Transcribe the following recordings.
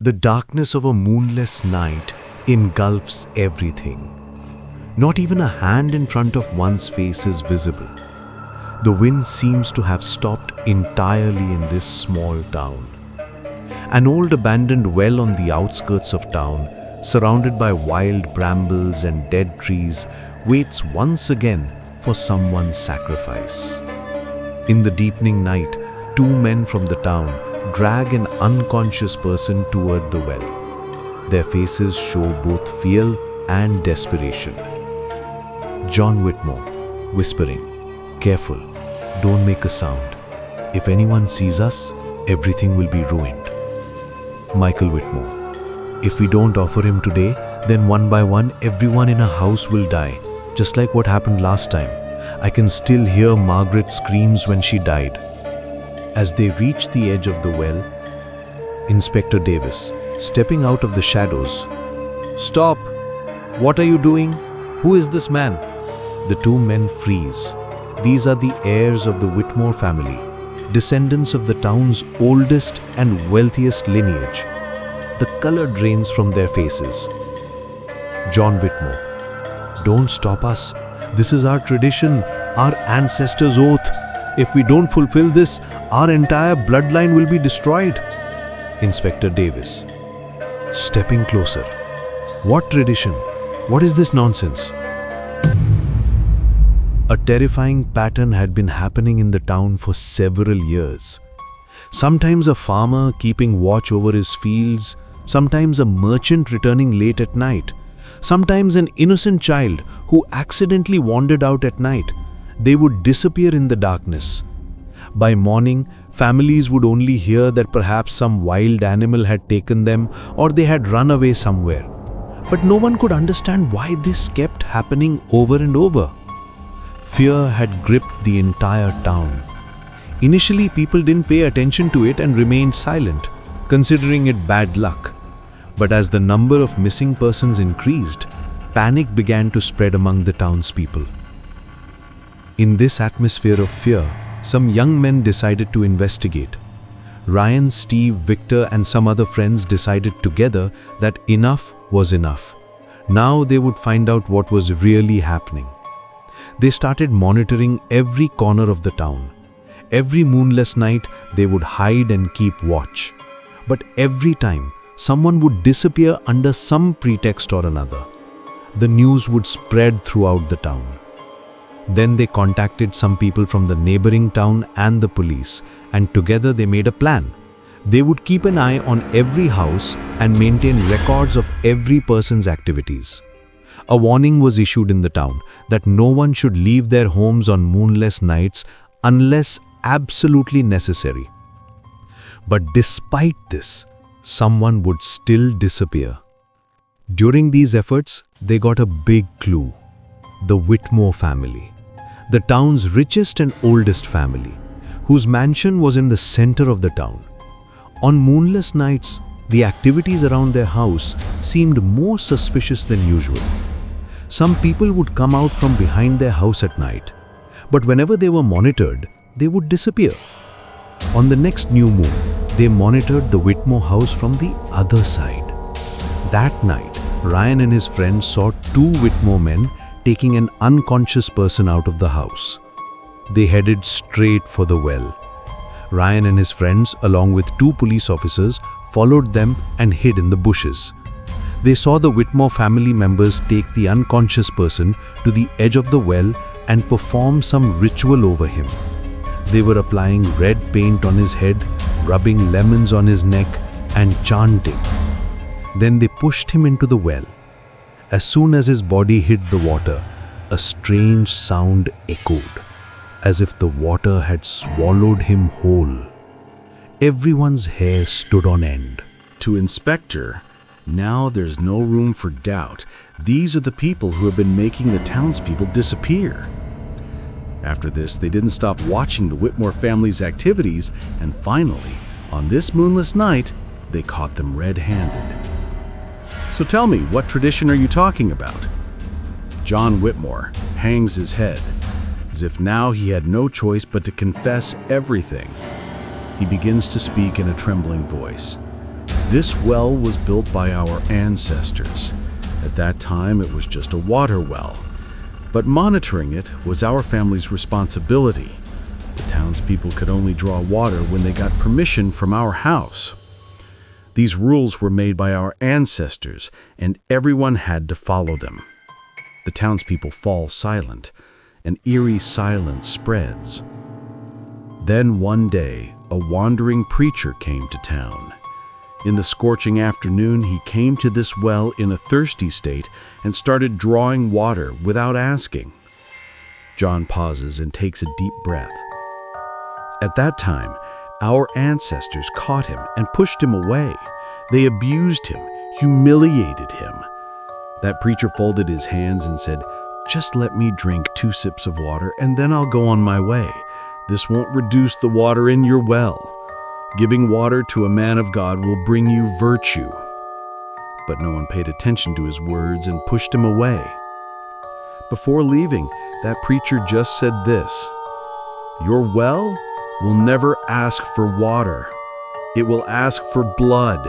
The darkness of a moonless night engulfs everything. Not even a hand in front of one's face is visible. The wind seems to have stopped entirely in this small town. An old abandoned well on the outskirts of town, surrounded by wild brambles and dead trees, waits once again for someone's sacrifice. In the deepening night, two men from the town drag an unconscious person toward the well. Their faces show both fear and desperation. John Whitmore, whispering, "Careful, don't make a sound. If anyone sees us, everything will be ruined." Michael Whitmore, "If we don't offer him today, then one by one everyone in a house will die, just like what happened last time. I can still hear Margaret's screams when she died." As they reach the edge of the well, Inspector Davis, stepping out of the shadows, "Stop! What are you doing? Who is this man?" The two men freeze. These are the heirs of the Whitmore family, descendants of the town's oldest and wealthiest lineage. The color drains from their faces. John Whitmore, "Don't stop us. This is our tradition, our ancestors' oath. If we don't fulfill this, our entire bloodline will be destroyed." Inspector Davis, stepping closer, "What tradition? What is this nonsense?" A terrifying pattern had been happening in the town for several years. Sometimes a farmer keeping watch over his fields, sometimes a merchant returning late at night, sometimes an innocent child who accidentally wandered out at night. They would disappear in the darkness. By morning, families would only hear that perhaps some wild animal had taken them or they had run away somewhere. But no one could understand why this kept happening over and over. Fear had gripped the entire town. Initially, people didn't pay attention to it and remained silent, considering it bad luck. But as the number of missing persons increased, panic began to spread among the townspeople. In this atmosphere of fear, some young men decided to investigate. Ryan, Steve, Victor, and some other friends decided together that enough was enough. Now they would find out what was really happening. They started monitoring every corner of the town. Every moonless night, they would hide and keep watch. But every time, someone would disappear under some pretext or another. The news would spread throughout the town. Then they contacted some people from the neighboring town and the police, and together they made a plan. They would keep an eye on every house and maintain records of every person's activities. A warning was issued in the town that no one should leave their homes on moonless nights unless absolutely necessary. But despite this, someone would still disappear. During these efforts, they got a big clue: the Whitmore family. The town's richest and oldest family, whose mansion was in the center of the town. On moonless nights, the activities around their house seemed more suspicious than usual. Some people would come out from behind their house at night, but whenever they were monitored, they would disappear. On the next new moon, they monitored the Whitmore house from the other side. That night, Ryan and his friends saw two Whitmore men taking an unconscious person out of the house. They headed straight for the well. Ryan and his friends, along with two police officers, followed them and hid in the bushes. They saw the Whitmore family members take the unconscious person to the edge of the well and perform some ritual over him. They were applying red paint on his head, rubbing lemons on his neck, and chanting. Then they pushed him into the well. As soon as his body hit the water, a strange sound echoed, as if the water had swallowed him whole. Everyone's hair stood on end. To Inspector, now there's no room for doubt. These are the people who have been making the townspeople disappear. After this, they didn't stop watching the Whitmore family's activities, and finally, on this moonless night, they caught them red-handed. So tell me, what tradition are you talking about? John Whitmore hangs his head, as if now he had no choice but to confess everything. He begins to speak in a trembling voice. This well was built by our ancestors. At that time, it was just a water well. But monitoring it was our family's responsibility. The townspeople could only draw water when they got permission from our house. These rules were made by our ancestors, and everyone had to follow them. The townspeople fall silent. An eerie silence spreads. Then one day, a wandering preacher came to town. In the scorching afternoon, he came to this well in a thirsty state and started drawing water without asking. John pauses and takes a deep breath. At that time, our ancestors caught him and pushed him away. They abused him, humiliated him. That preacher folded his hands and said, "Just let me drink 2 sips of water and then I'll go on my way. This won't reduce the water in your well. Giving water to a man of God will bring you virtue." But no one paid attention to his words and pushed him away. Before leaving, that preacher just said this, "Your well will never ask for water. It will ask for blood.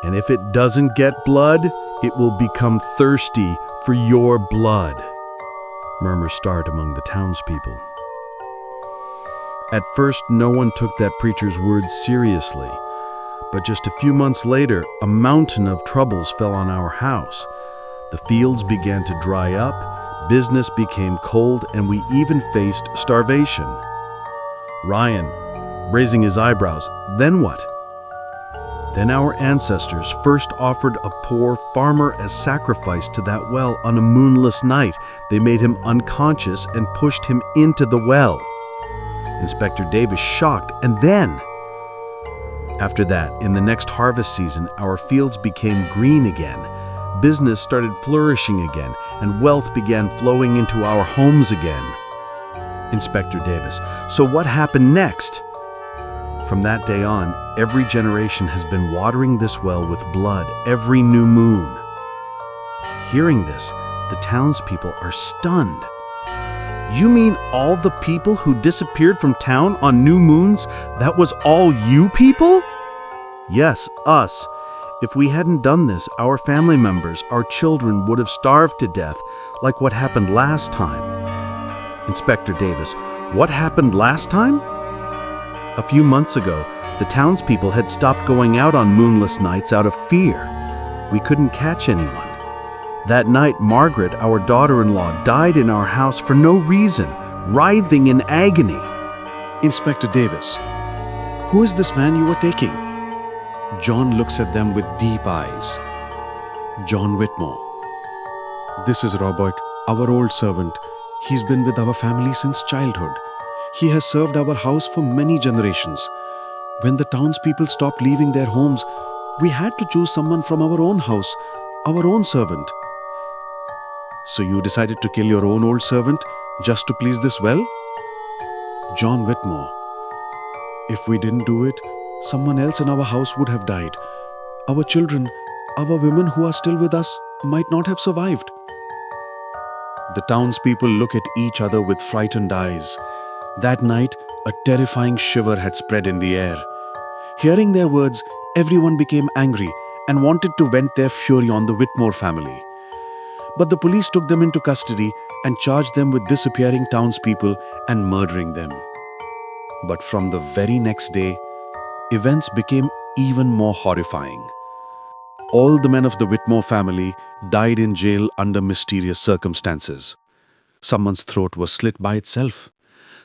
And if it doesn't get blood, it will become thirsty for your blood." Murmurs start among the townspeople. At first, no one took that preacher's words seriously. But just a few months later, a mountain of troubles fell on our house. The fields began to dry up, business became cold, and we even faced starvation. Ryan, raising his eyebrows, "Then what?" Then our ancestors first offered a poor farmer as sacrifice to that well on a moonless night. They made him unconscious and pushed him into the well. Inspector Davis shocked, and then, after that, in the next harvest season, our fields became green again. Business started flourishing again, and wealth began flowing into our homes again. Inspector Davis, so what happened next? From that day on, every generation has been watering this well with blood every new moon. Hearing this, the townspeople are stunned. "You mean all the people who disappeared from town on new moons, that was all you people?" "Yes, us. If we hadn't done this, our family members, our children would have starved to death, like what happened last time." Inspector Davis, "What happened last time?" "A few months ago, the townspeople had stopped going out on moonless nights out of fear. We couldn't catch anyone. That night, Margaret, our daughter-in-law, died in our house for no reason, writhing in agony." Inspector Davis, who is this man you were taking? John looks at them with deep eyes. John Whitmore, this is Robert, our old servant. He's been with our family since childhood. He has served our house for many generations. When the townspeople stopped leaving their homes, we had to choose someone from our own house, our own servant. So you decided to kill your own old servant just to please this well? John Whitmore, if we didn't do it, someone else in our house would have died. Our children, our women who are still with us, might not have survived. The townspeople look at each other with frightened eyes. That night, a terrifying shiver had spread in the air. Hearing their words, everyone became angry and wanted to vent their fury on the Whitmore family. But the police took them into custody and charged them with disappearing townspeople and murdering them. But from the very next day, events became even more horrifying. All the men of the Whitmore family died in jail under mysterious circumstances. Someone's throat was slit by itself.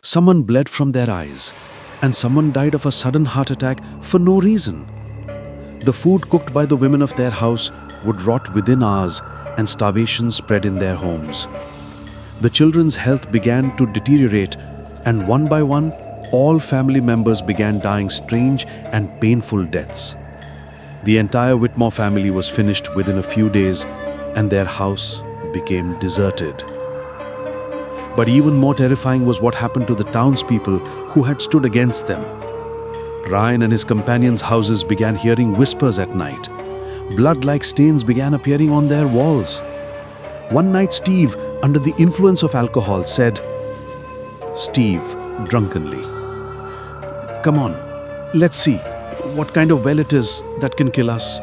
Someone bled from their eyes. And someone died of a sudden heart attack for no reason. The food cooked by the women of their house would rot within hours, and starvation spread in their homes. The children's health began to deteriorate, and one by one, all family members began dying strange and painful deaths. The entire Whitmore family was finished within a few days, and their house became deserted. But even more terrifying was what happened to the townspeople who had stood against them. Ryan and his companions' houses began hearing whispers at night. Blood-like stains began appearing on their walls. One night, Steve, under the influence of alcohol, said, Steve, drunkenly, "Come on, let's see. what kind of well it is that can kill us."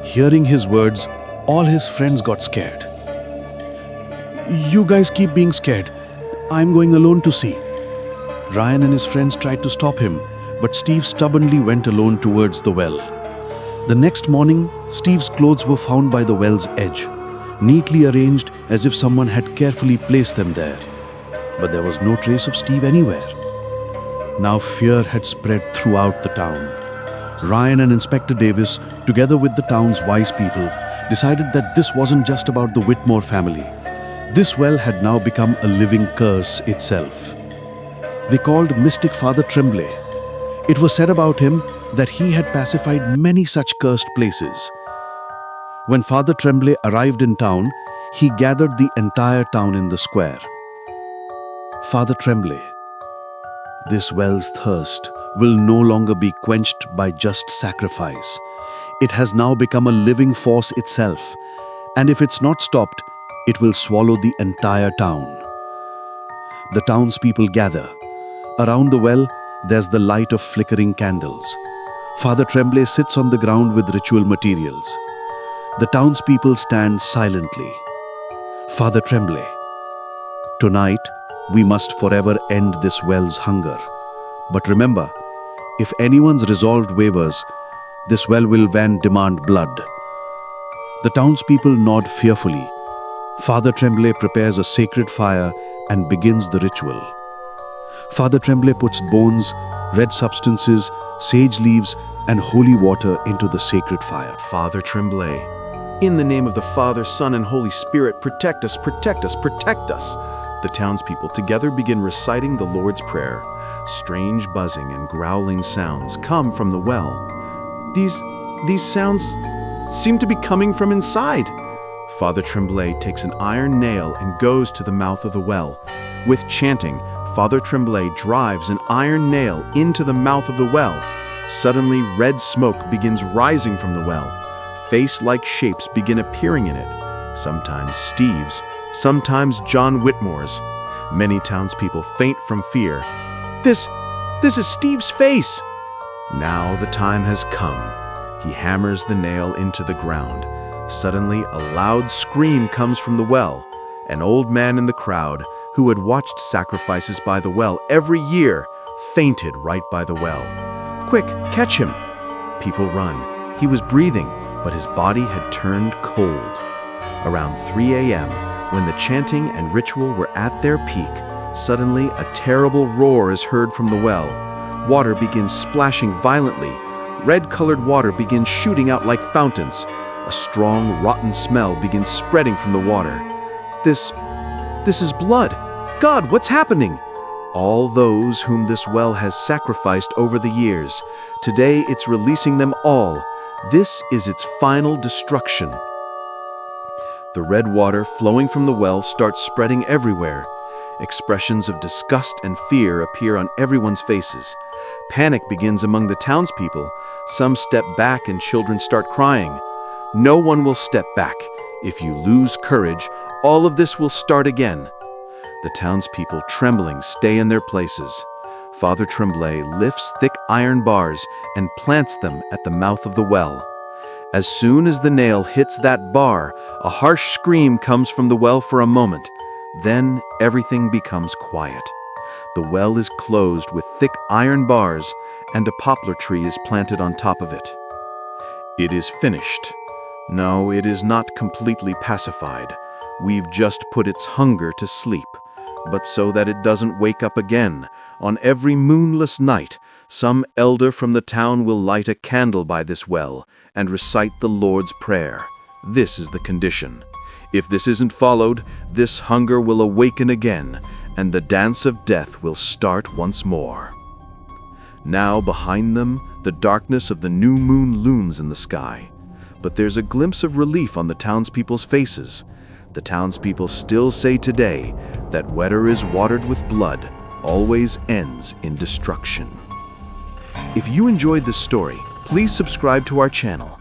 Hearing his words, all his friends got scared. "You guys keep being scared. I'm going alone to see." Ryan and his friends tried to stop him, but Steve stubbornly went alone towards the well. The next morning, Steve's clothes were found by the well's edge, neatly arranged as if someone had carefully placed them there. But there was no trace of Steve anywhere. Now fear had spread throughout the town. Ryan and Inspector Davis, together with the town's wise people, decided that this wasn't just about the Whitmore family. This well had now become a living curse itself. They called Mystic Father Tremblay. It was said about him that he had pacified many such cursed places. When Father Tremblay arrived in town, he gathered the entire town in the square. "Father Tremblay, this well's thirst will no longer be quenched by just sacrifice. It has now become a living force itself, and if it's not stopped, it will swallow the entire town." The townspeople gather. Around the well, there's the light of flickering candles. Father Tremblay sits on the ground with ritual materials. The townspeople stand silently. "Father Tremblay, tonight we must forever end this well's hunger. But remember, if anyone's resolve wavers, this well will then demand blood." The townspeople nod fearfully. Father Tremblay prepares a sacred fire and begins the ritual. Father Tremblay puts bones, red substances, sage leaves, and holy water into the sacred fire. Father Tremblay, in the name of the Father, Son, and Holy Spirit, protect us, protect us, protect us. The townspeople together begin reciting the Lord's Prayer. Strange buzzing and growling sounds come from the well. These sounds seem to be coming from inside. Father Tremblay takes an iron nail and goes to the mouth of the well. With chanting, Father Tremblay drives an iron nail into the mouth of the well. Suddenly, red smoke begins rising from the well. Face-like shapes begin appearing in it. Sometimes Steve's, sometimes John Whitmore's. Many townspeople faint from fear. This is Steve's face! Now the time has come. He hammers the nail into the ground. Suddenly, a loud scream comes from the well. An old man in the crowd, who had watched sacrifices by the well every year, fainted right by the well. "Quick, catch him!" People run. He was breathing, but his body had turned cold. Around 3 a.m., when the chanting and ritual were at their peak, suddenly a terrible roar is heard from the well. Water begins splashing violently. Red-colored water begins shooting out like fountains. A strong, rotten smell begins spreading from the water. This is blood. God, what's happening? All those whom this well has sacrificed over the years. Today it's releasing them all. This is its final destruction. The red water flowing from the well starts spreading everywhere. Expressions of disgust and fear appear on everyone's faces. Panic begins among the townspeople. Some step back and children start crying. No one will step back. If you lose courage, all of this will start again. The townspeople, trembling, stay in their places. Father Tremblay lifts thick iron bars and plants them at the mouth of the well. As soon as the nail hits that bar, a harsh scream comes from the well for a moment. Then everything becomes quiet. The well is closed with thick iron bars, and a poplar tree is planted on top of it. It is finished. No, it is not completely pacified. We've just put its hunger to sleep. But so that it doesn't wake up again, on every moonless night, some elder from the town will light a candle by this well and recite the Lord's Prayer. This is the condition. If this isn't followed, this hunger will awaken again, and the dance of death will start once more. Now, behind them, the darkness of the new moon looms in the sky. But there's a glimpse of relief on the townspeople's faces. The townspeople still say today that whatever is watered with blood always ends in destruction. If you enjoyed this story, please subscribe to our channel.